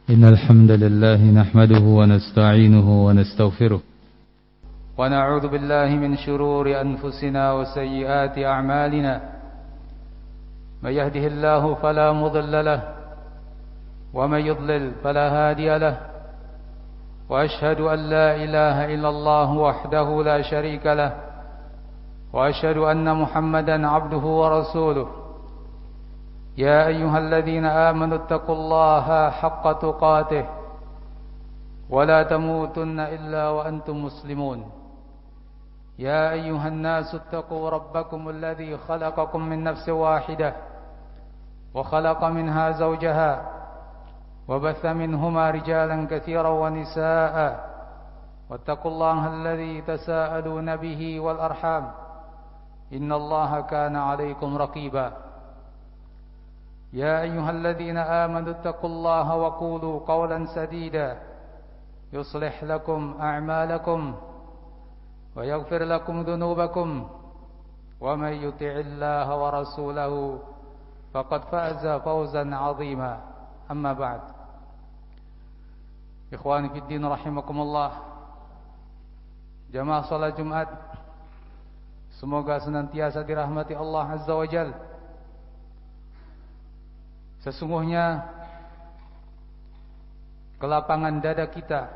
إن الحمد لله نحمده ونستعينه ونستغفره ونعوذ بالله من شرور أنفسنا وسيئات أعمالنا من يهده الله فلا مضل له ومن يضلل فلا هادي له وأشهد أن لا إله إلا الله وحده لا شريك له وأشهد أن محمدا عبده ورسوله يا أيها الذين آمنوا اتقوا الله حق تقاته ولا تموتن إلا وأنتم مسلمون يا أيها الناس اتقوا ربكم الذي خلقكم من نفس واحدة وخلق منها زوجها وبث منهما رجالا كثيرا ونساء واتقوا الله الذي تساءلون به والأرحام إن الله كان عليكم رقيبا يا أيها الذين آمنوا اتقوا الله وقولوا قولا سديدا يصلح لكم أعمالكم ويغفر لكم ذنوبكم ومن يطع الله ورسوله فقد فاز فوزا عظيما أما بعد إخواني في الدين رحمكم الله jamaah salat Jumat, semoga senantiasa dirahmati Allah Azza wa Jalla. Sesungguhnya kelapangan dada kita,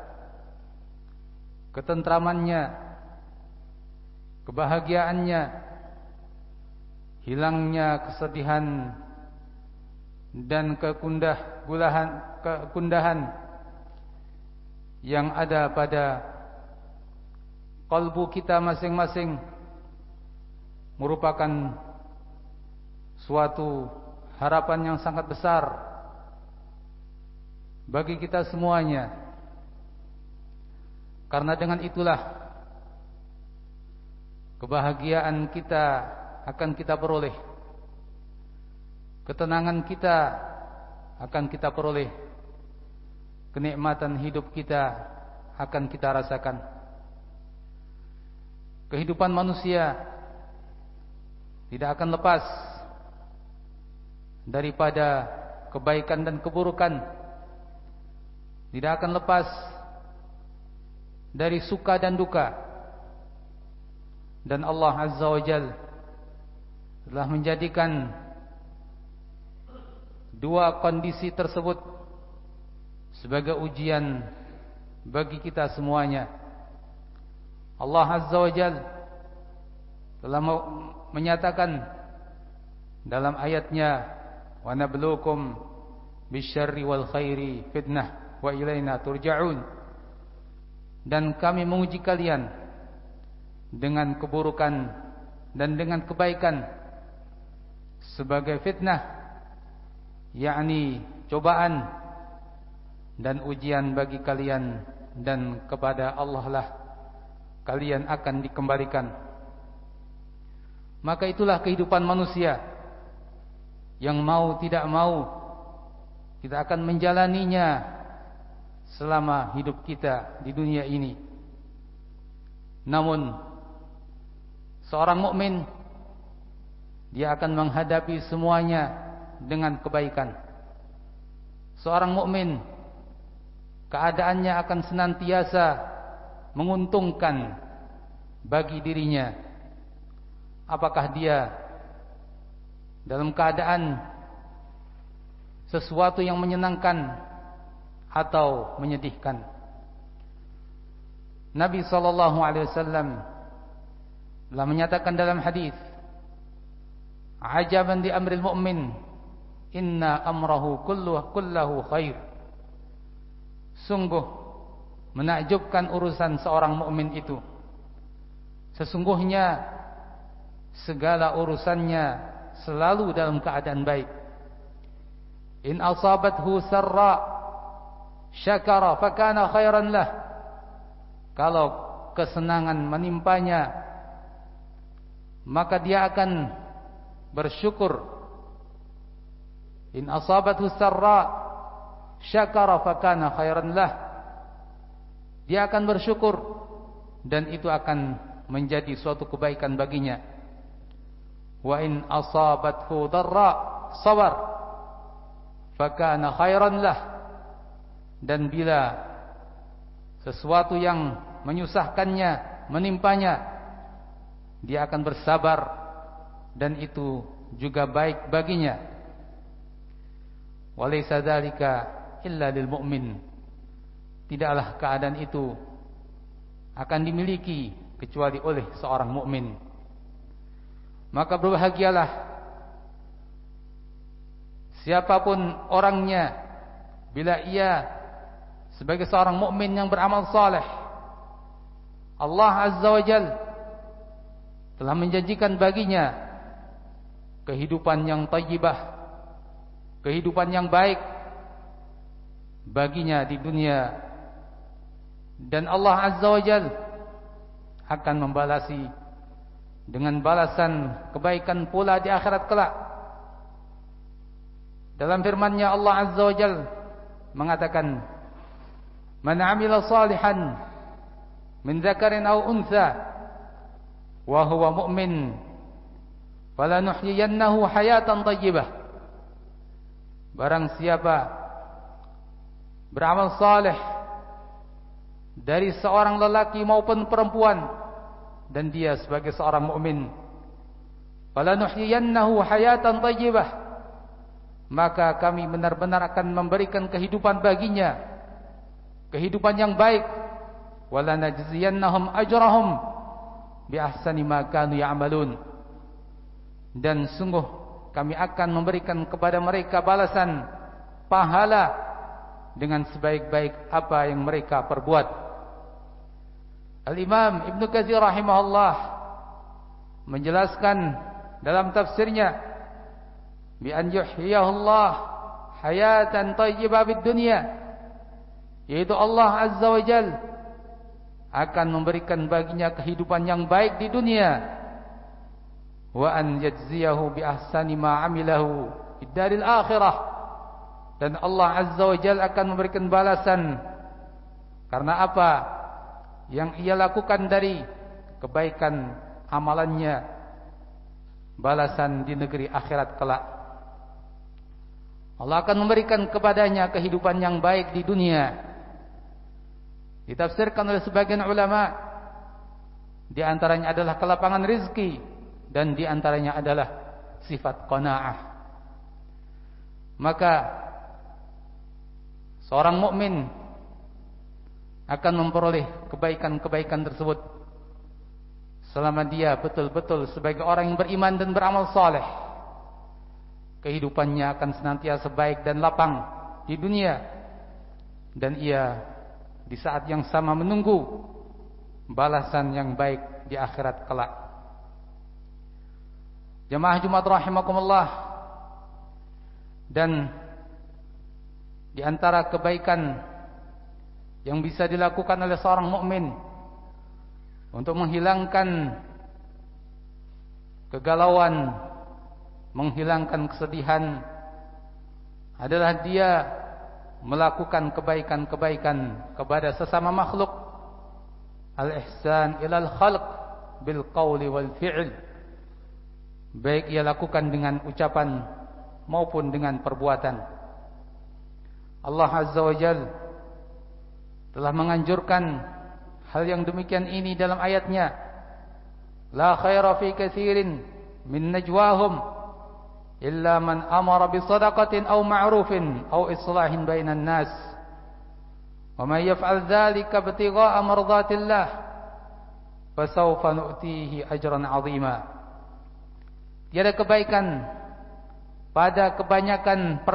ketentramannya, kebahagiaannya, hilangnya kesedihan dan kekundahan yang ada pada kalbu kita masing-masing merupakan suatu harapan yang sangat besar bagi kita semuanya. Karena dengan itulah kebahagiaan kita akan kita peroleh, ketenangan kita akan kita peroleh, kenikmatan hidup kita akan kita rasakan. Kehidupan manusia tidak akan lepas daripada kebaikan dan keburukan, tidak akan lepas dari suka dan duka. Dan Allah Azza wa Jalla telah menjadikan dua kondisi tersebut sebagai ujian bagi kita semuanya. Allah Azza wa Jalla telah menyatakan dalam ayatnya, wa nabluukum bisyarri wal khairi fitnah wa ilaina turja'un, dan kami menguji kalian dengan keburukan dan dengan kebaikan sebagai fitnah, yakni cobaan dan ujian bagi kalian, dan kepada Allah lah kalian akan dikembalikan. Maka itulah kehidupan manusia yang mau tidak mau kita akan menjalaninya selama hidup kita di dunia ini. Namun seorang mukmin, dia akan menghadapi semuanya dengan kebaikan. Seorang mukmin, keadaannya akan senantiasa menguntungkan bagi dirinya. Apakah dia dalam keadaan sesuatu yang menyenangkan atau menyedihkan. Nabi SAW telah menyatakan dalam hadis, ajaban di amril mu'min, inna amrahu kullahu khair. Sungguh menakjubkan urusan seorang mukmin itu. Sesungguhnya segala urusannya selalu dalam keadaan baik. In asabathu sarra syakara fakana khairan lah. Kalau kesenangan menimpanya, maka dia akan bersyukur. In asabathu sarra syakara fakana khairan lah. Dia akan bersyukur dan itu akan menjadi suatu kebaikan baginya. Wa in asabathu darra sabar fakana khairan lah. Dan bila sesuatu yang menyusahkannya menimpanya, dia akan bersabar, dan itu juga baik baginya. Walaysa dzalika illa lil mu'min. Tidaklah keadaan itu akan dimiliki kecuali oleh seorang mukmin. Maka berbahagialah siapapun orangnya bila ia sebagai seorang mukmin yang beramal saleh. Allah Azza wa Jalla telah menjanjikan baginya kehidupan yang thayyibah, kehidupan yang baik baginya di dunia, dan Allah Azza wa Jalla akan membalasi dengan balasan kebaikan pula di akhirat kelak. Dalam firman-Nya Allah Azza wa Jalla mengatakan, "Man 'amila salihan min dzakarin aw untha wa huwa mu'min falanuhyiyannahu hayatan thayyibah." Barang siapa beramal saleh dari seorang lelaki maupun perempuan dan dia sebagai seorang mukmin, falanuhyiyannahu hayatan thayyibah, maka kami benar-benar akan memberikan kehidupan baginya, kehidupan yang baik. Walanajziyannahum ajrahum bi ahsani ma kanu ya'malun, dan sungguh kami akan memberikan kepada mereka balasan pahala dengan sebaik-baik apa yang mereka perbuat. Al-Imam Ibnu Katsir rahimahullah menjelaskan dalam tafsirnya, bi an yuhyiyahullah hayatan thayyibah fid dunya, yaitu Allah Azza wa Jalla akan memberikan baginya kehidupan yang baik di dunia, wa an yajziyahu bi ahsani ma amilahu fid daril akhirah, dan Allah Azza wa Jalla akan memberikan balasan karena apa yang ia lakukan dari kebaikan amalannya, balasan di negeri akhirat kelak. Allah akan memberikan kepadanya kehidupan yang baik di dunia. Ditafsirkan oleh sebagian ulama, di antaranya adalah kelapangan rizki, dan di antaranya adalah sifat qanaah. Maka seorang mukmin akan memperoleh kebaikan-kebaikan tersebut selama dia betul-betul sebagai orang yang beriman dan beramal saleh. Kehidupannya akan senantiasa baik dan lapang di dunia, dan ia di saat yang sama menunggu balasan yang baik di akhirat kelak. Jamaah Jumat rahimakumullah, dan di antara kebaikan yang bisa dilakukan oleh seorang mukmin untuk menghilangkan kegalauan, menghilangkan kesedihan, adalah dia melakukan kebaikan-kebaikan kepada sesama makhluk. Al-ihsan ilal khalq bil qawli wal fi'l, baik ia lakukan dengan ucapan maupun dengan perbuatan. Allah Azza wa Jalla telah menganjurkan hal yang demikian ini dalam ayatnya, la khaira fi katsirin min najwahum illa man amara bi sadaqatin aw ma'rufin aw islahin bainan nas, wa may yaf'al dzalika ibtigha'a mardatillah fasawfa nu'tihi ajran 'azima. Tiada kebaikan pada kebanyakan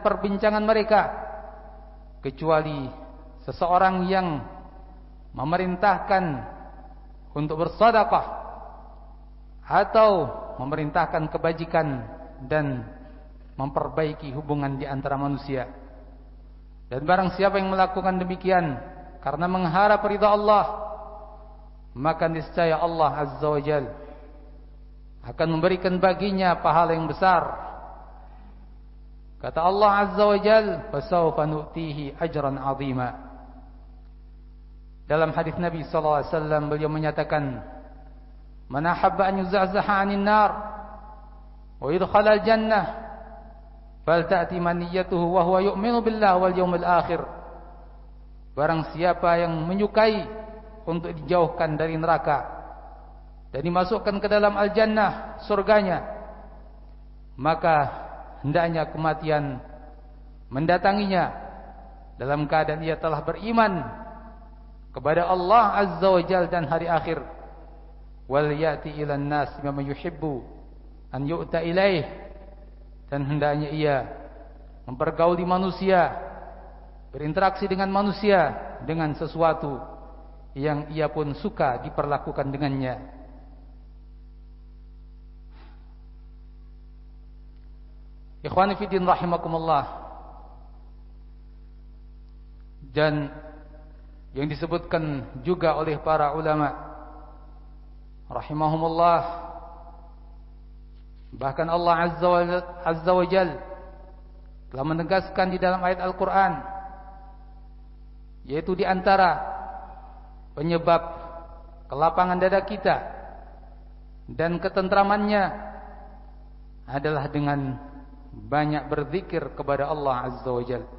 perbincangan mereka kecuali seseorang yang memerintahkan untuk bersedekah atau memerintahkan kebajikan dan memperbaiki hubungan di antara manusia. Dan barang siapa yang melakukan demikian karena mengharap ridha Allah, maka niscaya Allah Azza wa Jalla akan memberikan baginya pahala yang besar. Kata Allah Azza wa Jalla, fasawfa nu'tihi ajran 'azima. Dalam hadis Nabi sallallahu alaihi wasallam beliau menyatakan, man ahabba an yuzahzaha 'anil nar wa yudkhala al-jannah falta'ti maniyatuhu wa huwa yu'minu billahi wal yawmil akhir barang siapa yang menyukai untuk dijauhkan dari neraka dan dimasukkan ke dalam al-jannah, surganya, maka hendaknya kematian mendatanginya dalam keadaan ia telah beriman kepada Allah Azza wa Jalla dan hari akhir. Wal ya'ti ilan nas bima yuhibbu an yu'ta ilaih, dan hendaknya ia mempergauli manusia, berinteraksi dengan manusia dengan sesuatu yang ia pun suka diperlakukan dengannya. Ikhwani fi din rahimakumullah. Dan yang disebutkan juga oleh para ulama rahimahumullah, bahkan Allah Azza wa Jalla telah menegaskan di dalam ayat Al-Quran, yaitu di antara penyebab kelapangan dada kita dan ketentramannya adalah dengan banyak berzikir kepada Allah Azza wa Jalla.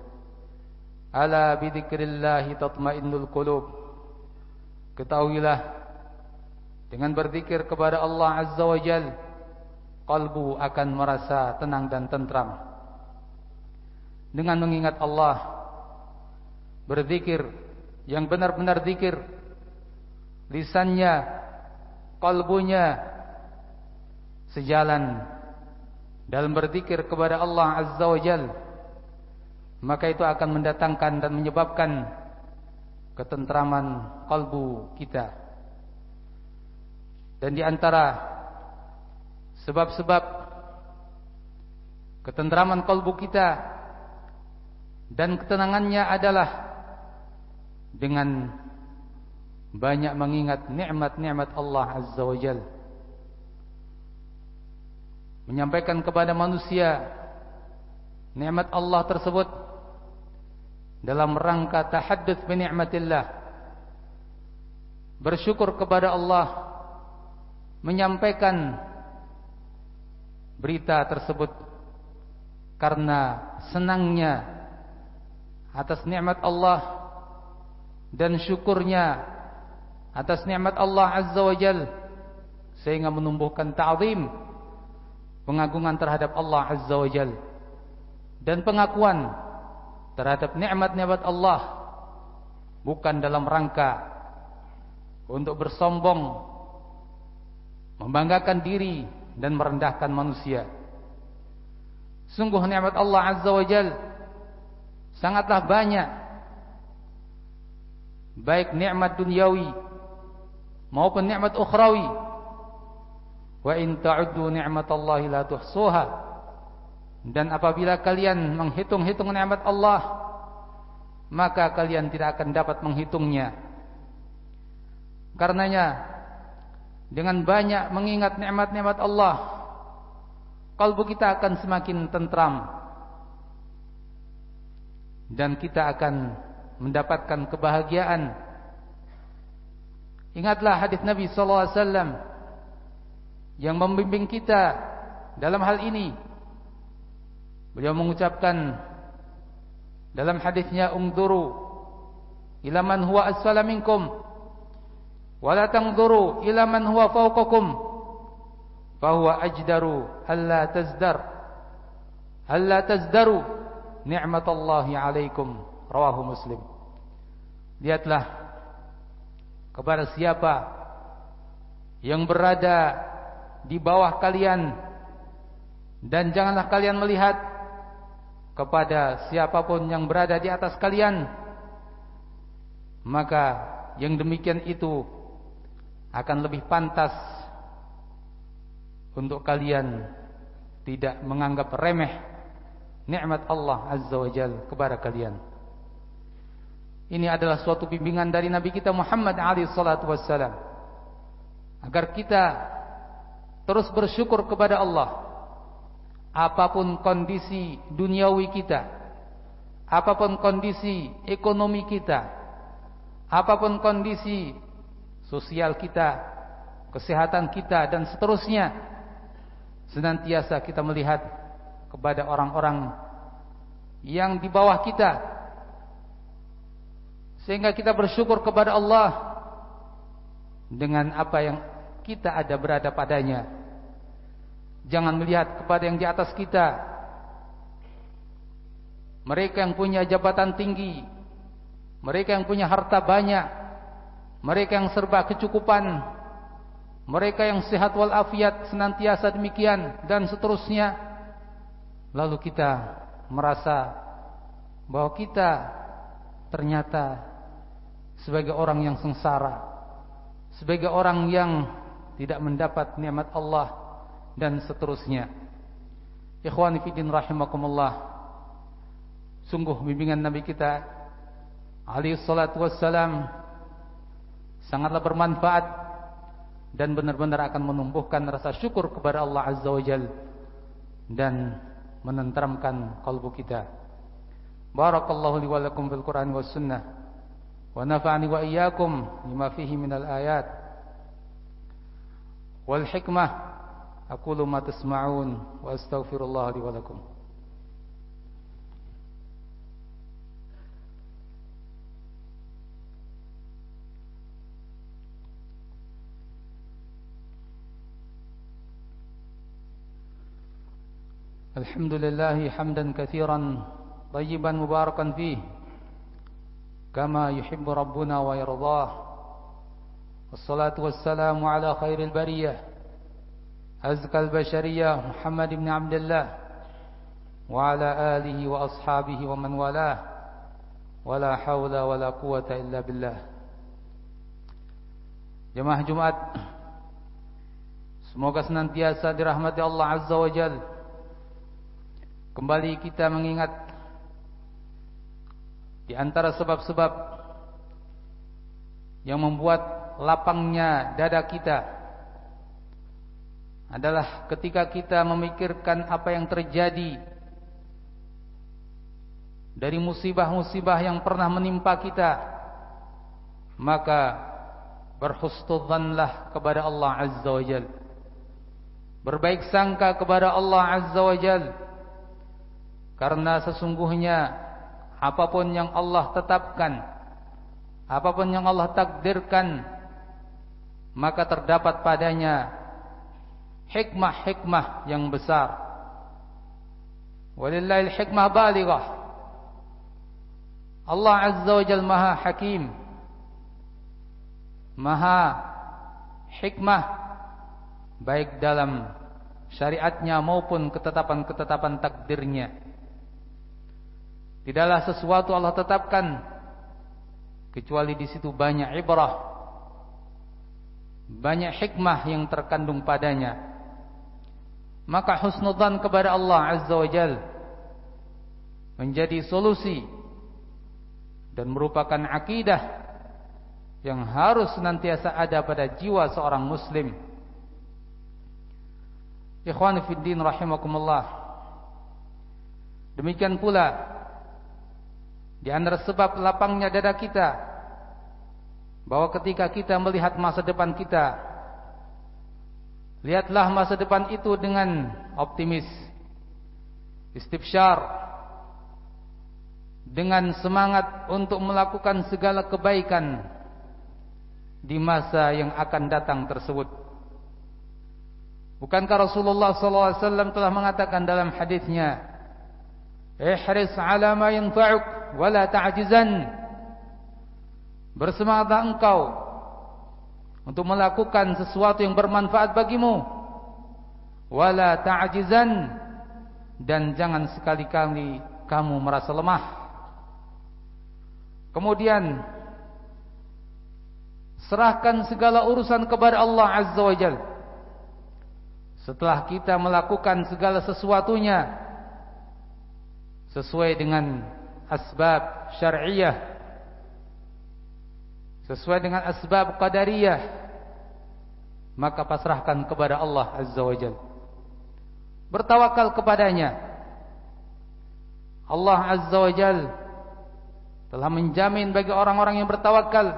Ala bidzikrillahi tatmainnul qulub. Ketahuilah, dengan berzikir kepada Allah Azza wa Jalla, kalbu akan merasa tenang dan tentram. Dengan mengingat Allah, berzikir yang benar-benar zikir, lisannya, kalbunya sejalan dalam berzikir kepada Allah Azza wa Jalla, maka itu akan mendatangkan dan menyebabkan ketentraman kalbu kita. Dan di antara sebab-sebab ketentraman kalbu kita dan ketenangannya adalah dengan banyak mengingat nikmat-nikmat Allah Azza wa Jalla, menyampaikan kepada manusia nikmat Allah tersebut dalam rangka tahadduts bi ni'matillah, bersyukur kepada Allah, menyampaikan berita tersebut karena senangnya atas nikmat Allah dan syukurnya atas nikmat Allah Azza wa Jalla, sehingga menumbuhkan ta'zim, pengagungan terhadap Allah Azza wa Jalla, dan pengakuan terhadap nikmat-nikmat Allah, bukan dalam rangka untuk bersombong, membanggakan diri dan merendahkan manusia. Sungguh nikmat Allah Azza wa Jalla sangatlah banyak, baik nikmat duniawi maupun nikmat ukhrawi. Wa in ta'uddu ni'matallahi la tuhsuha. Dan apabila kalian menghitung-hitung nikmat Allah, maka kalian tidak akan dapat menghitungnya. Karenanya, dengan banyak mengingat nikmat-nikmat Allah, kalbu kita akan semakin tentram, dan kita akan mendapatkan kebahagiaan. Ingatlah hadis Nabi sallallahu alaihi wasallam yang membimbing kita dalam hal ini. Beliau mengucapkan dalam hadisnya, "Ungduru ila man huwa asfala minkum wa la tanzuru ila man huwa fawqakum fa huwa ajdaru alla tazdaru ni'matallahi 'alaikum." Rawahu Muslim. Lihatlah kepada siapa yang berada di bawah kalian, dan janganlah kalian melihat kepada siapapun yang berada di atas kalian, maka yang demikian itu akan lebih pantas untuk kalian tidak menganggap remeh nikmat Allah Azza wa Jalla kepada kalian. Ini adalah suatu bimbingan dari Nabi kita Muhammad alaihi salatu wassalam, agar kita terus bersyukur kepada Allah apapun kondisi duniawi kita, apapun kondisi ekonomi kita, apapun kondisi sosial kita, kesehatan kita, dan seterusnya. Senantiasa kita melihat kepada orang-orang yang di bawah kita, sehingga kita bersyukur kepada Allah dengan apa yang kita ada berada padanya. Jangan melihat kepada yang di atas kita, mereka yang punya jabatan tinggi, mereka yang punya harta banyak, mereka yang serba kecukupan, mereka yang sehat walafiat senantiasa demikian, dan seterusnya. Lalu kita merasa bahwa kita ternyata sebagai orang yang sengsara, sebagai orang yang tidak mendapat nikmat Allah, dan seterusnya. Ikhwani fiddin rahimakumullah, sungguh bimbingan Nabi kita alaihi salatu wassalam sangatlah bermanfaat dan benar-benar akan menumbuhkan rasa syukur kepada Allah Azza wa Jalla dan menenteramkan kalbu kita. Barakallahu li wa lakum fil Qur'an was sunnah wa nafa'ani wa iyyakum lima fihi minal ayat wal hikmah. Aqulu ma tasma'un wa astaghfirullah li wa lakum. Alhamdulillah hamdan katsiran tayyiban mubarakan fih kama yuhibbu rabbuna wa yardah. Wassalatu wassalamu ala khairil bariyah azkal bashariyah Muhammad ibn Abdullah wa ala alihi wa ashabihi wa man walah. Wala hawla wala quwata illa billah. Jemaah Jumat, semoga senantiasa dirahmati Allah Azza wa Jalla. Kembali kita mengingat di antara sebab-sebab yang membuat lapangnya dada kita adalah ketika kita memikirkan apa yang terjadi dari musibah-musibah yang pernah menimpa kita, maka berhusnudzanlah kepada Allah Azza wa Jalla, berbaik sangka kepada Allah Azza wa Jalla. Karena sesungguhnya apapun yang Allah tetapkan, apapun yang Allah takdirkan, maka terdapat padanya hikmah-hikmah yang besar. Walillahil hikmah balighah. Allah Azza wa Jalla Maha Hakim, Maha Hikmah, baik dalam syariatnya maupun ketetapan-ketetapan takdirnya. Tidaklah sesuatu Allah tetapkan kecuali di situ banyak ibrah, banyak hikmah yang terkandung padanya. Maka husnudzan kepada Allah Azza wa Jalla menjadi solusi dan merupakan akidah yang harus senantiasa ada pada jiwa seorang muslim. Ikhwani fiddin rahimakumullah, demikian pula di antara sebab lapangnya dada kita, bahwa ketika kita melihat masa depan kita, lihatlah masa depan itu dengan optimis, istibsyar, dengan semangat untuk melakukan segala kebaikan di masa yang akan datang tersebut. Bukankah Rasulullah SAW telah mengatakan dalam hadisnya, ihris ala ma yanfa'uk wala ta'jizan. Bersemangatlah engkau untuk melakukan sesuatu yang bermanfaat bagimu, wala ta'jizan, dan jangan sekali-kali kamu merasa lemah. Kemudian serahkan segala urusan kepada Allah Azza wa Jalla. Setelah kita melakukan segala sesuatunya sesuai dengan asbab syar'iyah, sesuai dengan asbab qadariyah, maka pasrahkan kepada Allah Azza wa Jalla. Bertawakal kepadanya. Allah Azza wa Jalla telah menjamin bagi orang-orang yang bertawakal,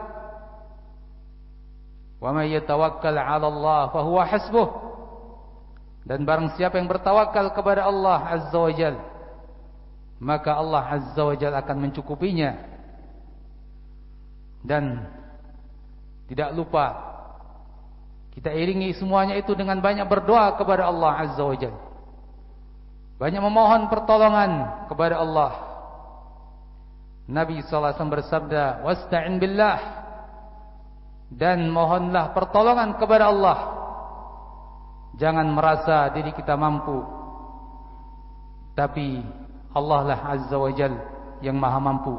wa may yatawakkal 'ala Allah fa huwa hasbuh. Dan barang siapa yang bertawakal kepada Allah Azza wa Jalla, maka Allah Azza wa Jalla akan mencukupinya. Dan tidak lupa kita iringi semuanya itu dengan banyak berdoa kepada Allah Azza wa Jalla, banyak memohon pertolongan kepada Allah. Nabi sallallahu alaihi wasallam bersabda, "Wasta'in billah," dan mohonlah pertolongan kepada Allah. Jangan merasa diri kita mampu, tapi Allah lah Azza wa Jalla yang maha mampu.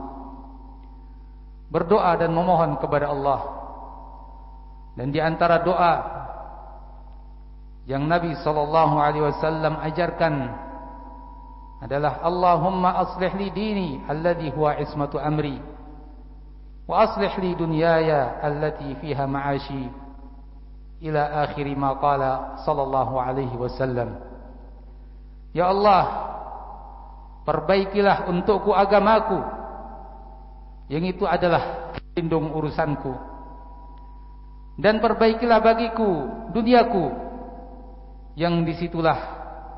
Berdoa dan memohon kepada Allah. Dan di antara doa yang Nabi sallallahu alaihi wasallam ajarkan adalah Allahumma aslih li dini alladhi huwa ismatu amri wa aslih li dunyaya allati fiha ma'ashi ila akhir ma qala sallallahu alaihi wasallam. Ya Allah, perbaikilah untukku agamaku yang itu adalah lindung urusanku, dan perbaikilah bagiku duniaku yang disitulah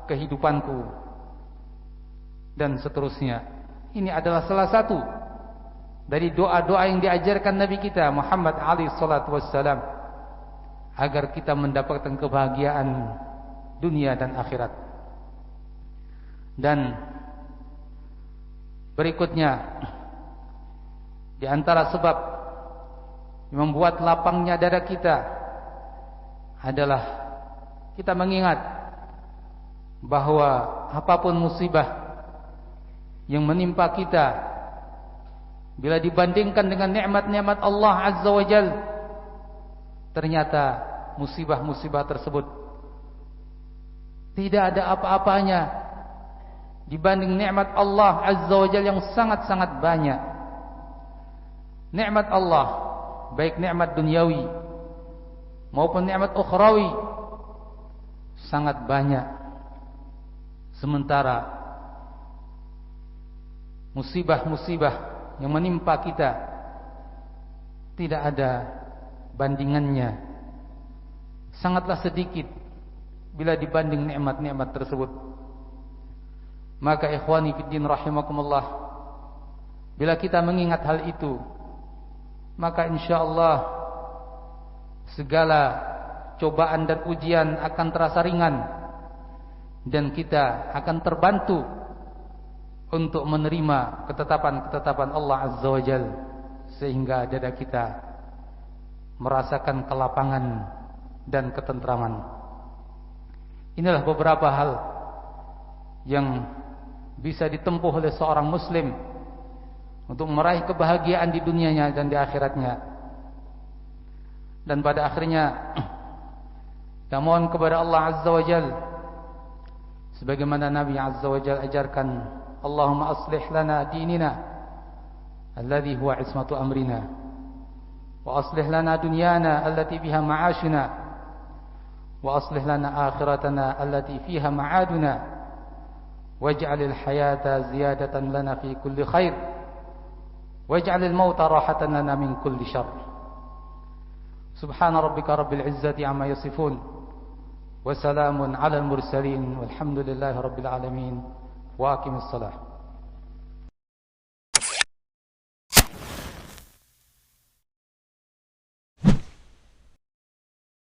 kehidupanku, dan seterusnya. Ini adalah salah satu dari doa-doa yang diajarkan Nabi kita Muhammad alaihi salatu wassalam, agar kita mendapatkan kebahagiaan dunia dan akhirat. Dan berikutnya, di antara sebab yang membuat lapangnya dada kita adalah kita mengingat bahwa apapun musibah yang menimpa kita, bila dibandingkan dengan nikmat-nikmat Allah Azza wa Jalla, ternyata musibah-musibah tersebut tidak ada apa-apanya dibanding nikmat Allah Azza wa Jalla yang sangat-sangat banyak. Nikmat Allah, baik nikmat duniawi maupun nikmat ukhrawi, sangat banyak. Sementara musibah-musibah yang menimpa kita tidak ada bandingannya, sangatlah sedikit bila dibanding nikmat-nikmat tersebut. Maka ikhwani fiddin rahimakumullah, bila kita mengingat hal itu, maka insyaallah segala cobaan dan ujian akan terasa ringan, dan kita akan terbantu untuk menerima ketetapan-ketetapan Allah Azza wa Jalla, sehingga dada kita merasakan kelapangan dan ketentraman. Inilah beberapa hal yang bisa ditempuh oleh seorang muslim untuk meraih kebahagiaan di dunianya dan di akhiratnya. Dan pada akhirnya kita mohon kepada Allah Azza wa Jalla, sebagaimana Nabi Azza wa Jalla ajarkan, Allahumma aslih lana dinina alladhi huwa ismatu amrina wa aslih lana dunyana allati biha ma'ashina wa aslih lana akhiratana allati fiha ma'aduna waj'alil hayata ziyadatan lana fi kulli khair waj'alil mauta rahatan lana min kulli syarr. Subhana rabbika rabbil izzati amma yasifun wa salamun alal mursalin walhamdulillahi rabbil alamin. Wa aqimus salah.